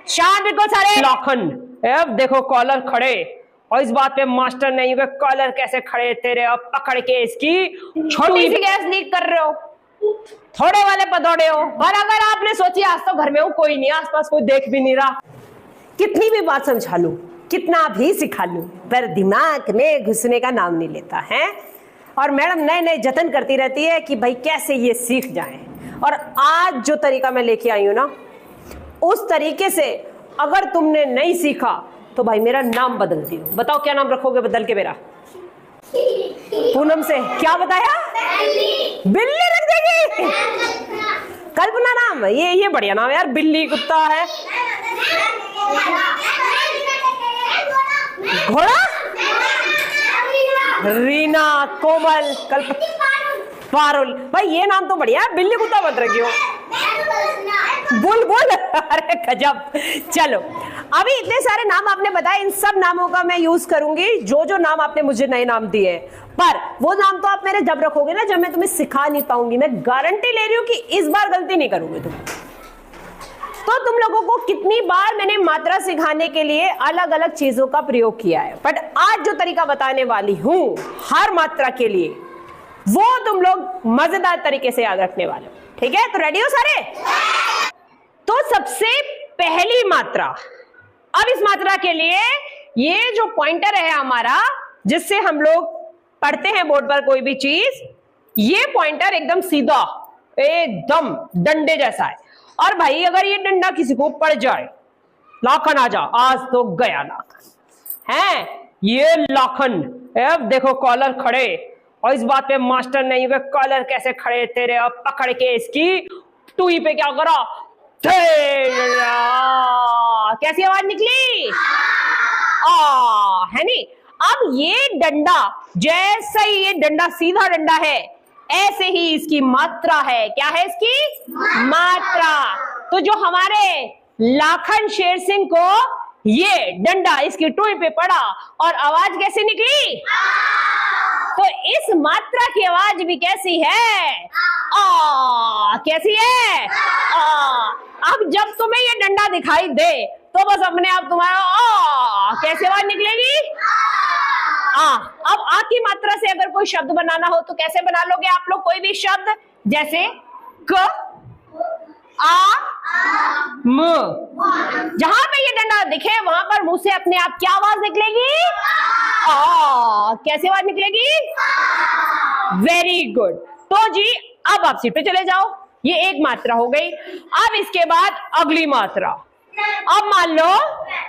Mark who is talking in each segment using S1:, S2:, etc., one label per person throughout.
S1: शांत बिल्कुल सारे। लाखन, अब देखो कॉलर खड़े, और इस बात पे मास्टर नहीं हुए कॉलर कैसे खड़े तेरे, अब पकड़ के इसकी छोटी सी गैस लीक कर रहे हो, थोड़े वाले पदौड़े हो। और अगर आपने सोची आज तो घर में हूं, कोई नहीं, आसपास कोई देख भी नहीं रहा, कितनी भी बात समझा लूं, कितना भी सिखा लूं, पर दिमाग में घुसने का नाम नहीं लेता है। और मैडम नए नए जतन करती रहती है कि भाई कैसे ये सीख जाएं। और आज जो तरीका मैं लेके आई हूं ना, उस तरीके से अगर तुमने नहीं सीखा तो भाई मेरा नाम बदल दियो। बताओ क्या नाम रखोगे बदल के मेरा? पूनम से क्या बताया? बिल्ली रख देगी। कल्पना नाम, ये बढ़िया नाम है यार, बिल्ली कुत्ता है। घोड़ा, रीना, कोमल, पारुल, भाई ये नाम तो बढ़िया है, बिल्ली कुत्ता मत रखियो। बुलबुल, अरे गजब। चलो अभी इतने सारे नाम आपने बताए, इन सब नामों का मैं यूज करूंगी, जो जो नाम आपने मुझे नए नाम दिए, पर वो नाम तो आप मेरे जब रखोगे ना जब मैं तुम्हें सिखा नहीं पाऊंगी। मैं गारंटी ले रही हूँ कि इस बार गलती नहीं करोगे तुम। तो तुम लोगों को कितनी बार मैंने मात्रा सिखाने के लिए अलग अलग चीजों का प्रयोग किया है, बट आज जो तरीका बताने वाली हूं हर मात्रा के लिए, वो तुम लोग मजेदार तरीके से याद रखने वाले हो। ठीक है, तो रेडी हो सारे? तो सबसे पहली मात्रा, अब इस मात्रा के लिए ये जो पॉइंटर है हमारा, जिससे हम लोग पढ़ते हैं बोर्ड पर कोई भी चीज, ये पॉइंटर एकदम सीधा, एकदम डंडे जैसा है। और भाई अगर ये डंडा किसी को पड़ जाए, लाखन आ जा, आज तो गया लाखन है, ये लाखन। अब देखो कॉलर खड़े, और इस बात पे मास्टर नहीं हुए कॉलर कैसे खड़े तेरे, अब पकड़ के इसकी टूई पे क्या करा, कैसी आवाज निकली? है नी। अब ये डंडा, जैसे ही ये डंडा सीधा डंडा है, ऐसे ही इसकी मात्रा है। क्या है इसकी मात्रा? तो जो हमारे लाखन शेर सिंह को ये डंडा इसकी टूई पे पड़ा और आवाज कैसे निकली? तो इस मात्रा की आवाज भी कैसी है? कैसी है? अब जब तुम्हें ये डंडा दिखाई दे तो बस अपने आप तुम्हारा कैसे आवाज निकलेगी? अब आ की मात्रा से अगर कोई शब्द बनाना हो तो कैसे बना लोगे आप लोग? कोई भी शब्द, जैसे क, आ, म, जहां पे ये डंडा दिखे वहां पर मुंह से अपने आप क्या आवाज निकलेगी? कैसे आवाज निकलेगी? Very good. तो जी अब आप सीट पे चले जाओ, ये एक मात्रा हो गई। अब इसके बाद अगली मात्रा, अब मान लो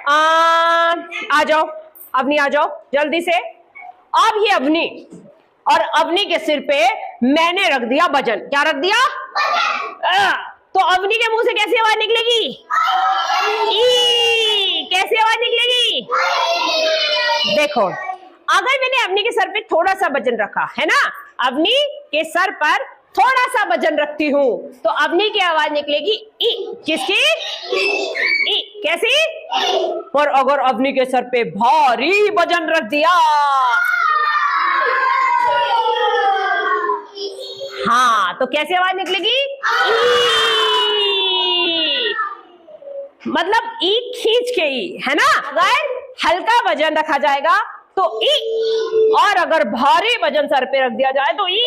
S1: आ जाओ अवनी, आ जाओ जल्दी से। अब ये अवनी, और अवनी के सिर पे मैंने रख दिया वजन। क्या रख दिया? तो अवनी के मुंह से कैसी आवाज निकलेगी? कैसी आवाज निकलेगी? देखो, अगर मैंने अवनी के सर पे थोड़ा सा वजन रखा है ना, अवनी के सर पर थोड़ा सा वजन रखती हूं, तो अवनी की आवाज निकलेगी ई। किसकी? ई। कैसी? पर अगर अवनी के सर पे भारी वजन रख दिया, हाँ, तो कैसी आवाज निकलेगी? मतलब ई खींच के ई, है ना। अगर हल्का वजन रखा जाएगा तो ई, और अगर भारी वजन सर पे रख दिया जाए तो ई।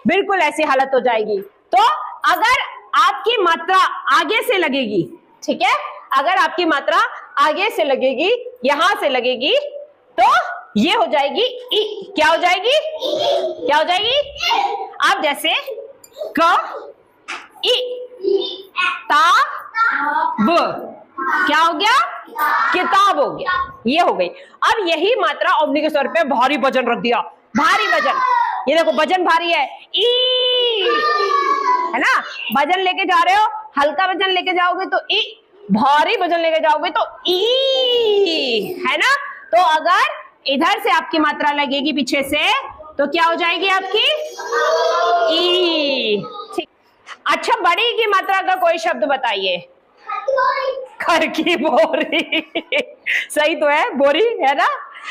S1: बिल्कुल ऐसी हालत हो जाएगी। तो अगर आपकी मात्रा आगे से लगेगी, ठीक है, अगर आपकी मात्रा आगे से लगेगी, यहां से लगेगी, तो ये हो जाएगी ई। क्या हो जाएगी? क्या हो जाएगी? अब जैसे क, ई, ता, ब, क्या हो गया? किताब हो गया। ये हो गई। अब यही मात्रा अवनी के सर पे भारी वजन रख दिया, भारी वजन, ये देखो वजन भारी है, ई, है ना। वजन लेके जा रहे हो, हल्का वजन लेके जाओगे तो ई, भारी वजन लेके जाओगे तो ई, है ना। तो अगर इधर से आपकी मात्रा लगेगी पीछे से, तो क्या हो जाएगी आपकी? ई। ठीक। अच्छा, बड़ी की मात्रा का कोई शब्द बताइए। घर की बोरी। सही तो है, बोरी है ना,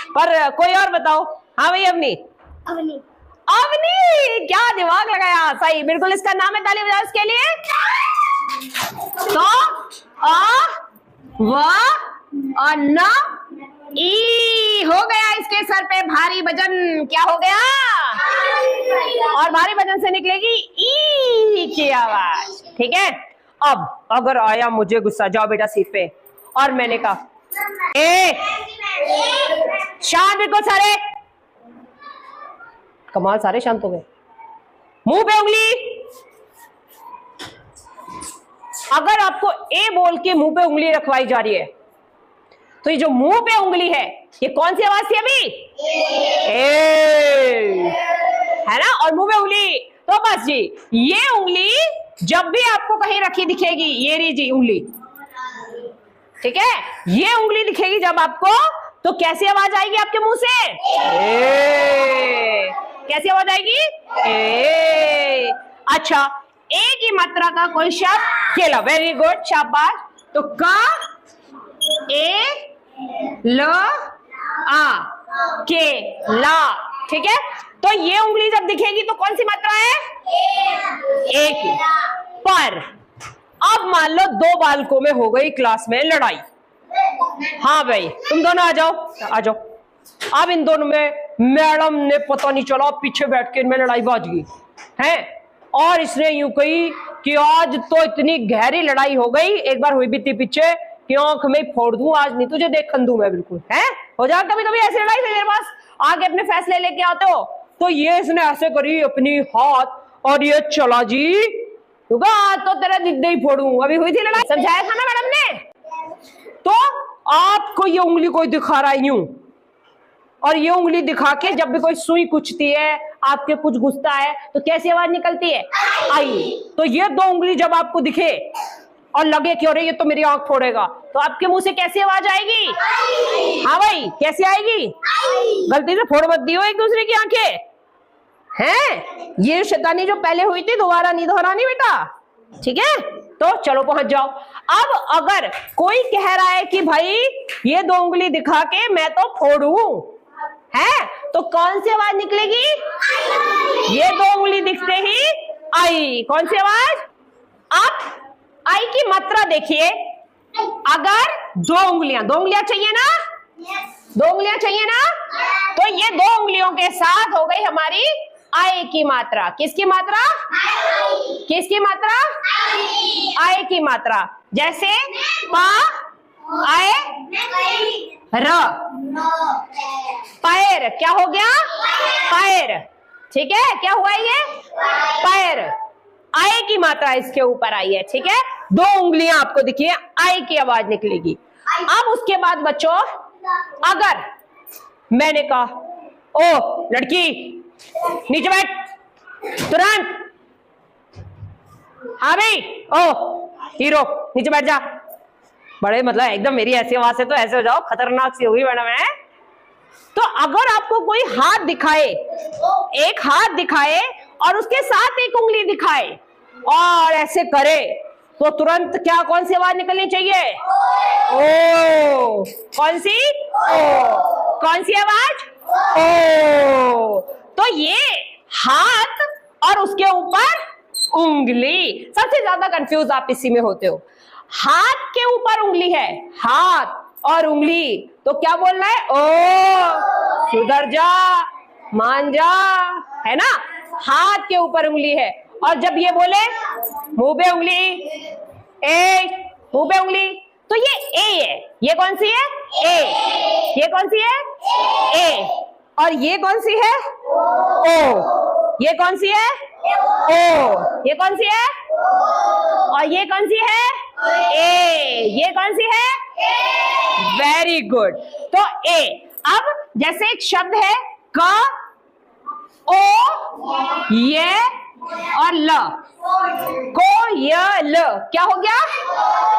S1: पर कोई और बताओ। हाँ भाई अवनी। अवनी, अवनी, क्या दिमाग लगाया, सही, बिल्कुल इसका नाम है, ताली बजाओ इसके लिए। तो व और न ई हो गया इसके सर पे भारी वजन। क्या हो गया? और भारी वजन से निकलेगी ई की आवाज। ठीक है, अब अगर आया मुझे गुस्सा, जाओ बेटा सीट पे, और मैंने कहा ए शांत, बिल्कुल सारे, कमाल सारे शांत हो गए। मुंह पे उंगली। अगर आपको ए बोल के मुंह पे उंगली रखवाई जा रही है, तो ये जो मुंह पे उंगली है, ये कौन सी आवाज थी अभी? ए, है ना? और मुंह पे उंगली, तो बस जी ये उंगली जब भी आपको कहीं रखी दिखेगी, ये रही जी उंगली, ठीक है, ये उंगली दिखेगी जब आपको, तो कैसी आवाज आएगी आपके मुंह से? ए। कैसी आवाज आएगी? ए। अच्छा, ए की मात्रा का कोई शब्द? केला। वेरी गुड, शाबाश। तो का, ए, ल, आ, के, ला। ठीक है, तो ये उंगली जब दिखेगी तो कौन सी मात्रा है? ए की। पर अब मान लो दो बालकों में हो गई क्लास में लड़ाई। हाँ भाई, तुम दोनों आ जाओ, आ जाओ। अब इन दोनों में मैडम ने पता नहीं चला पीछे बैठ के इनमें लड़ाई बाज गई है, और इसने यूं कही कि आज तो इतनी गहरी लड़ाई हो गई, एक बार हुई भी थी पीछे कि आंख में फोड़ दूं, आज नहीं तुझे देखन दूं मैं, बिल्कुल है। हो जाए कभी कभी ऐसी लड़ाई मेरे पास आगे अपने फैसले लेके आते हो, तो ये इसने ऐसे करी अपनी हाथ, और ये चला जी, आज तो तेरा दिल ही फोड़ू। अभी हुई थी लड़ाई, समझाया था ना मैडम ने? तो आपको ये उंगली कोई दिखा रहा है यूं, और ये उंगली दिखा के जब भी कोई सुई कुचती है, आपके कुछ घुसता है, तो कैसी आवाज निकलती है? आई। तो ये दो उंगली जब आपको दिखे और लगे कि अरे ये तो मेरी आंख फोड़ेगा, तो आपके मुंह से कैसी आवाज आएगी? हाँ भाई, कैसी आएगी? गलती से फोड़ मत दियो एक दूसरे की आंखें, हैं? ये शैतानी जो पहले हुई थी दोबारा नहीं दोहरानी बेटा, ठीक है? तो चलो पहुंच जाओ। अब अगर कोई कह रहा है कि भाई ये दो उंगली दिखा के मैं तो फोड़ू, है, तो कौन सी आवाज निकलेगी? ये दो उंगली दिखते ही आई। कौन सी आवाज? अब आई की मात्रा देखिए, अगर दो उंगलियां चाहिए ना, दो उंगलियां चाहिए ना, तो ये दो उंगलियों के साथ हो गई हमारी आई की मात्रा। किसकी मात्रा? किसकी मात्रा? आई की मात्रा। जैसे पा, आए, र, पैर। क्या हो गया? पैर। ठीक है, क्या हुआ ये? पैर। आई की मात्रा इसके ऊपर आई है, ठीक है? दो उंगलियां आपको दिखिए, आई की आवाज निकलेगी। अब उसके बाद बच्चों, अगर मैंने कहा ओ लड़की नीचे बैठ तुरंत, हाँ भाई, ओ हीरो नीचे बैठ जा, बड़े मतलब एकदम मेरी ऐसी आवाज से तो ऐसे हो जाओ, खतरनाक सी होगी मैडम है। तो अगर आपको कोई हाथ दिखाए, एक हाथ दिखाए और उसके साथ एक उंगली दिखाए और ऐसे करे, तो तुरंत क्या, कौन सी आवाज निकलनी चाहिए? ओ। कौन सी? ओ। कौन सी आवाज? ओ। तो ये हाथ और उसके ऊपर उंगली, सबसे ज्यादा कंफ्यूज आप इसी में होते हो। हाथ के ऊपर उंगली है, हाथ और उंगली, तो क्या बोलना है? ओ सुधर जा, मान जा, है ना? हाथ के ऊपर उंगली है, और जब ये बोले मुंह पे उंगली, ए, मुंह पे उंगली, तो ये ए है। ये कौन सी है? ए। ये कौन सी है? ए। और ये कौन सी है? ओ। ये कौन सी है? ओ। ये कौन सी है? और ये कौन सी है? ए। ये कौन सी है? Very good. तो ए। अब जैसे एक शब्द है क, ओ, ये और ल, कोयल। क्या हो गया?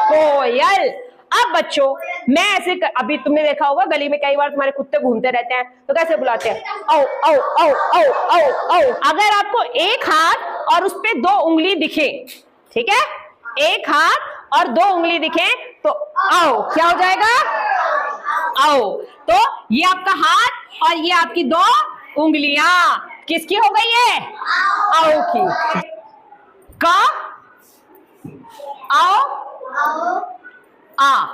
S1: कोयल। अब बच्चों मैं ऐसे अभी तुमने देखा होगा गली में कई बार तुम्हारे कुत्ते घूमते रहते हैं, तो कैसे बुलाते हैं? औ औ औ औ औ औ। अगर आपको एक हाथ और उस पे दो उंगली दिखे, ठीक है, एक हाथ और दो उंगली दिखे, तो आओ क्या हो जाएगा? आओ। तो ये आपका हाथ और ये आपकी दो उंगलियां किसकी हो गई है? आओ की। का, आओ, आ,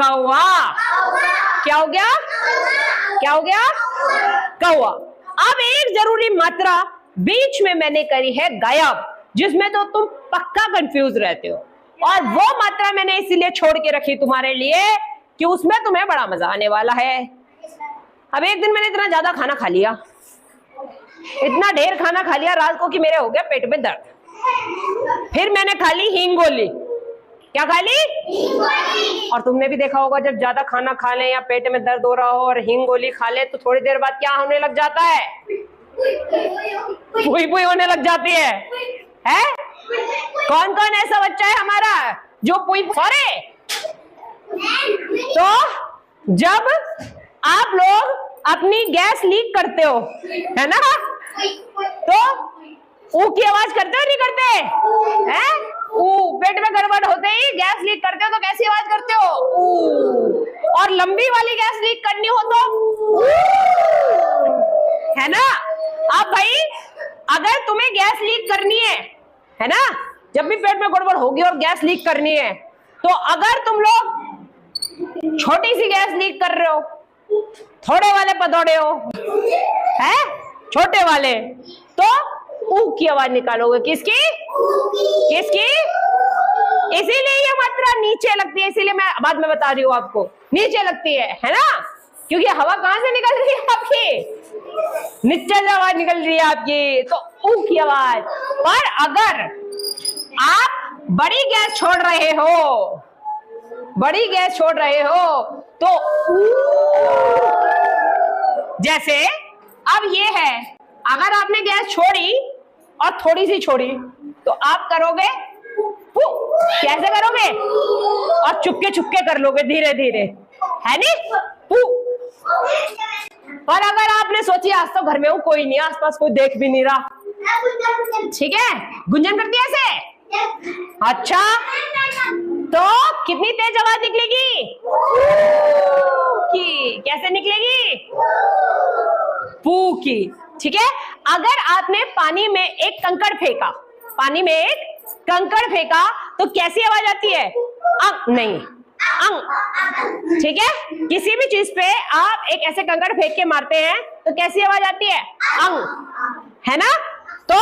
S1: कौवा। क्या हो गया? क्या हो गया? कौवा। अब एक जरूरी मात्रा बीच में मैंने करी है गायब, जिसमें तो तुम पक्का कंफ्यूज रहते हो, और वो मात्रा मैंने इसीलिए छोड़ के रखी तुम्हारे लिए कि उसमें तुम्हें बड़ा मजा आने वाला है। अब एक दिन मैंने इतना ज्यादा खाना खा लिया, इतना ढेर खाना खा लिया रात को कि मेरे हो गया पेट में दर्द। फिर मैंने खा ली हींगोली। क्या खा ली? हींगोली। और तुमने भी देखा होगा जब ज्यादा खाना खा ले या पेट में दर्द हो रहा हो और हींगोली खा ले तो थोड़ी देर बाद क्या होने लग जाता है? पुई पुई होने लग जाती है? कौन कौन ऐसा बच्चा है हमारा जो पुई सॉरी? तो जब आप लोग अपनी गैस लीक करते हो, है ना, तो ऊ की आवाज करते हो नहीं करते? हैं? ऊ पेट में गड़बड़ होते ही गैस लीक करते हो तो कैसी आवाज करते हो? ऊ। और लंबी वाली गैस लीक करनी हो तो है ना। अब भाई अगर तुम्हें गैस लीक करनी है ना, जब भी पेट में गड़बड़ होगी और गैस लीक करनी है, तो अगर तुम लोग छोटी सी गैस लीक कर रहे हो, थोड़े वाले पतोड़े हो, हैं छोटे वाले, तो ऊ की आवाज निकालोगे। किसकी? किसकी? इसीलिए ये मात्रा नीचे लगती है, इसीलिए मैं बाद में बता रही हूँ आपको, नीचे लगती है ना, क्योंकि हवा कहां से निकल रही है आपकी? नीचे से आवाज निकल रही है आपकी, तो ऊ की आवाज। पर अगर आप बड़ी गैस छोड़ रहे हो, बड़ी गैस छोड़ रहे हो, तो जैसे अब ये है, अगर आपने गैस छोड़ी और थोड़ी सी छोड़ी तो आप करोगे पू। कैसे करोगे? और चुपके चुपके कर लोगे, धीरे धीरे, है नी? पू। और अगर आपने सोची आज तो घर में हूं, कोई नहीं, आसपास कोई देख भी नहीं रहा, ठीक है, गुंजन करती है ऐसे। अच्छा, तो कितनी तेज आवाज निकलेगी? की। कैसे निकलेगी? पू की। ठीक है। अगर आपने पानी में एक कंकड़ फेंका, पानी में एक कंकड़ फेंका तो कैसी आवाज आती है? अंग नहीं, अंग। ठीक है। किसी भी चीज पे आप एक ऐसे कंकड़ फेंक के मारते हैं तो कैसी आवाज आती है? अंग, है ना। तो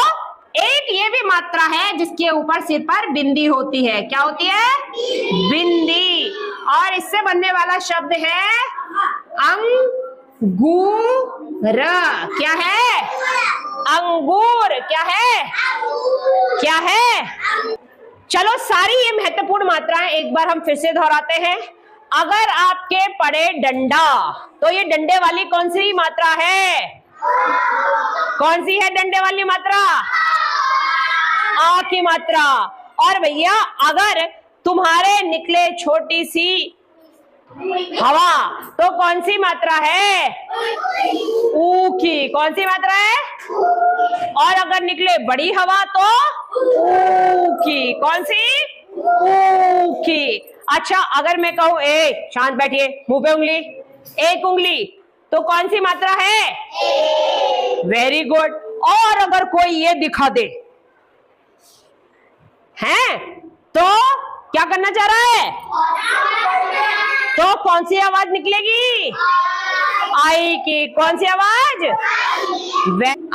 S1: एक ये भी मात्रा है जिसके ऊपर सिर पर बिंदी होती है। क्या होती है? बिंदी। और इससे बनने वाला शब्द है अंगूर। क्या है? अंगूर। क्या है? क्या है? चलो, सारी ये महत्वपूर्ण मात्राएं एक बार हम फिर से दोहराते हैं। अगर आपके पड़े डंडा, तो ये डंडे वाली कौन सी मात्रा है? कौन सी है डंडे वाली मात्रा? आ की मात्रा। और भैया अगर तुम्हारे निकले छोटी सी हवा तो कौन सी मात्रा है? ऊ की। कौन सी मात्रा है? और अगर निकले बड़ी हवा तो ऊ की। कौन सी? ऊ की। अच्छा, अगर मैं कहूं ए शांत बैठिए, मुंह पे उंगली, एक उंगली, तो कौन सी मात्रा है? Very good. और अगर कोई ये दिखा दे हैं तो क्या करना चाह रहा है? तो कौन सी आवाज निकलेगी? आई की। कौन सी आवाज?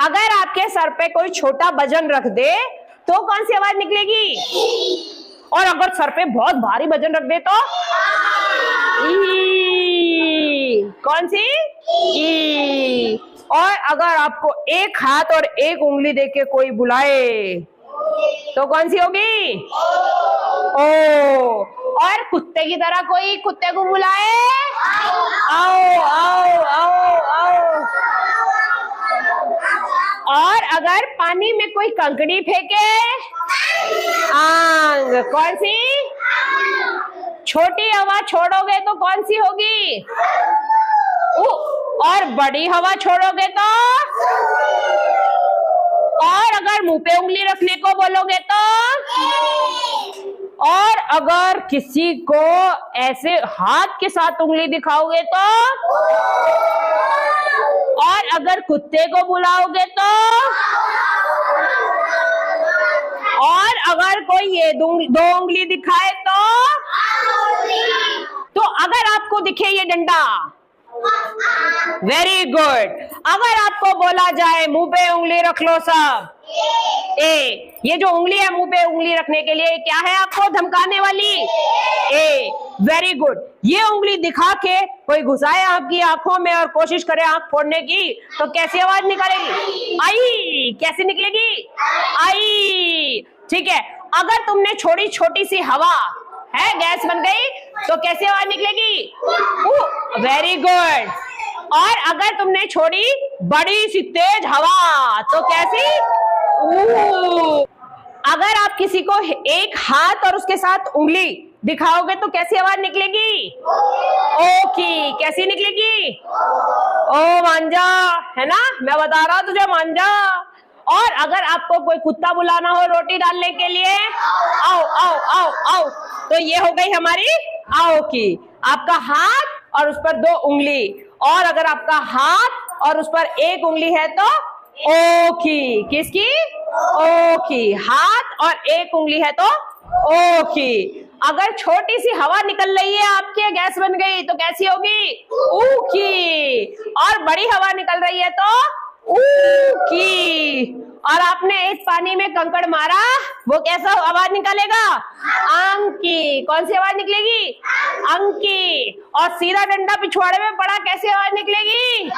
S1: अगर आपके सर पे कोई छोटा वजन रख दे तो कौन सी आवाज निकलेगी? और अगर सर पे बहुत भारी वजन रख दे तो ई। कौन सी? ई। और अगर आपको एक हाथ और एक उंगली देके कोई बुलाए तो कौन सी होगी? ओ। और कुत्ते की तरह कोई कुत्ते को बुलाए, आओ आओ आओ आओ। और अगर पानी में कोई कंकड़ी फेंके, आंग। कौन सी? छोटी हवा छोड़ोगे तो कौन सी होगी? और बड़ी हवा छोड़ोगे तो? और अगर मुंह पे उंगली रखने को बोलोगे तो? और अगर किसी को ऐसे हाथ के साथ उंगली दिखाओगे तो? और अगर कुत्ते को बुलाओगे तो? और अगर कोई ये दो उंगली दिखाए तो? अगर आपको दिखे ये डंडा, वेरी गुड। अगर आपको बोला जाए मुंह पे उंगली रख लो सब, ए। ये जो उंगली है मुंह पे उंगली रखने के लिए क्या है आपको धमकाने वाली, ए। Very good. ये उंगली दिखा के कोई घुसाए आपकी आंखों में और कोशिश करे आंख फोड़ने की, तो कैसी आवाज निकलेगी, आई। कैसी निकलेगी, आई। ठीक है। अगर तुमने छोड़ी छोटी सी हवा है, गैस बन गई, तो कैसी आवाज निकलेगी, वेरी गुड। और अगर तुमने छोड़ी बड़ी सी तेज हवा, तो कैसी, अगर आप किसी को एक हाथ और उसके साथ उंगली दिखाओगे तो कैसी आवाज निकलेगी, ओ की। कैसी निकलेगी, ओ मांझा, है ना, मैं बता रहा हूं तुझे मांझा। और अगर आपको कोई कुत्ता बुलाना हो रोटी डालने के लिए, आओ आओ आओ आओ, तो ये हो गई हमारी आओ की। आपका हाथ और उस पर 2 उंगली, और अगर आपका हाथ और उस पर 1 उंगली है तो ओ की। किसकी, ओ की। हाथ और 1 उंगली है तो ओ की। अगर छोटी सी हवा निकल रही है आपके, गैस बन गई, तो कैसी होगी, ऊ की। और बड़ी हवा निकल रही है तो ऊ की। और आपने एक पानी में कंकड़ मारा, वो कैसा आवाज निकालेगा, अंकी। कौन सी आवाज निकलेगी, अंकी। और सीधा डंडा पिछवाड़े में पड़ा, कैसी आवाज निकलेगी,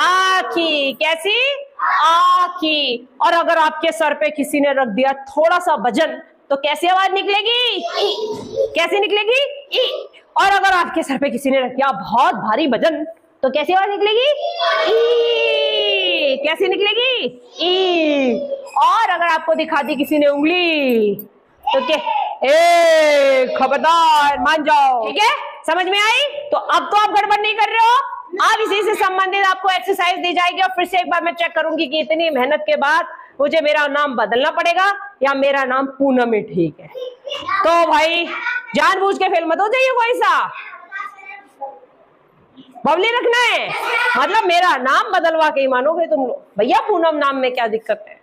S1: आकी। कैसी, आकी। और अगर आपके सर पे किसी ने रख दिया थोड़ा सा वजन, तो कैसी आवाज निकलेगी, कैसी निकलेगी, ई। और अगर आपके सर पे किसी ने रख दिया बहुत भारी वजन, तो कैसी आवाज निकलेगी, ई। कैसी निकलेगी, ई। और अगर आपको दिखा दी किसी ने उंगली, तो क्या, ए खबरदार मान जाओ। ठीक है, समझ में आई। तो अब तो आप गड़बड़ नहीं कर रहे हो। अब इसी से संबंधित आपको एक्सरसाइज दी जाएगी, और फिर से एक बार मैं चेक करूंगी कि इतनी मेहनत के बाद मुझे मेरा नाम बदलना पड़ेगा या मेरा नाम पूनम ही ठीक है। तो भाई जानबूझ के फेल मत हो जाइए कोई सा, बबली रखना है, मतलब मेरा नाम बदलवा के ही मानोगे तुम लोग। भैया पूनम नाम में क्या दिक्कत है।